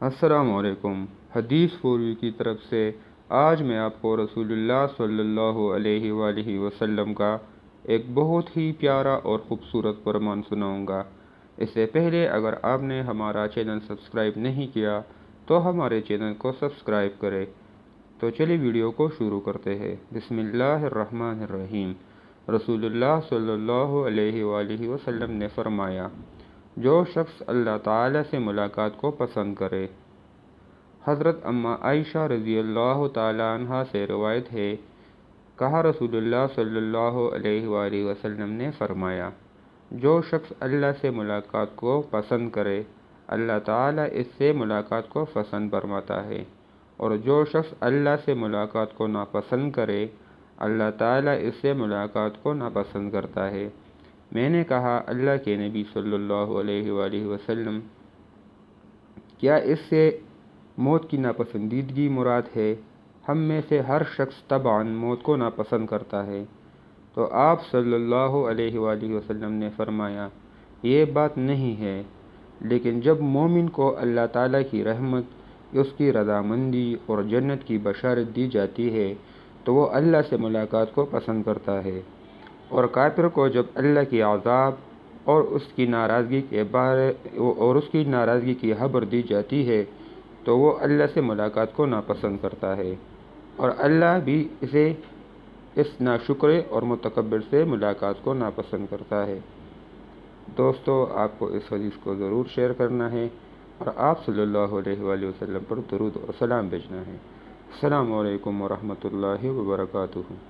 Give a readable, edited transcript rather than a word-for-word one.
السلام علیکم۔ حدیث پوری کی طرف سے آج میں آپ کو رسول اللہ صلی اللہ علیہ وآلہ وسلم کا ایک بہت ہی پیارا اور خوبصورت فرمان سناؤں گا۔ اس سے پہلے اگر آپ نے ہمارا چینل سبسکرائب نہیں کیا تو ہمارے چینل کو سبسکرائب کریں۔ تو چلیے ویڈیو کو شروع کرتے ہیں۔ بسم اللہ الرحمن الرحیم۔ رسول اللہ صلی اللہ علیہ وآلہ وسلم نے فرمایا، جو شخص اللہ تعالیٰ سے ملاقات کو پسند کرے۔ حضرت اماں عائشہ رضی اللہ تعالیٰ عنہ سے روایت ہے، کہا رسول اللہ صلی اللہ علیہ وآلہ وسلم نے فرمایا، جو شخص اللہ سے ملاقات کو پسند کرے اللہ تعالیٰ اس سے ملاقات کو پسند فرماتا ہے، اور جو شخص اللہ سے ملاقات کو ناپسند کرے اللہ تعالیٰ اس سے ملاقات کو ناپسند کرتا ہے۔ میں نے کہا، اللہ کے نبی صلی اللہ علیہ وآلہ وسلم، کیا اس سے موت کی ناپسندیدگی مراد ہے؟ ہم میں سے ہر شخص طبعاً موت کو ناپسند کرتا ہے۔ تو آپ صلی اللہ علیہ وآلہ وسلم نے فرمایا، یہ بات نہیں ہے، لیکن جب مومن کو اللہ تعالیٰ کی رحمت، اس کی رضامندی اور جنت کی بشارت دی جاتی ہے تو وہ اللہ سے ملاقات کو پسند کرتا ہے، اور کافر کو جب اللہ کی عذاب اور اس کی ناراضگی کی خبر دی جاتی ہے تو وہ اللہ سے ملاقات کو ناپسند کرتا ہے، اور اللہ بھی اسے اس ناشکر اور متکبر سے ملاقات کو ناپسند کرتا ہے۔ دوستو، آپ کو اس حدیث کو ضرور شیئر کرنا ہے اور آپ صلی اللہ علیہ وآلہ وسلم پر درود اور سلام بھیجنا ہے۔ السلام علیکم ورحمۃ اللہ وبرکاتہ۔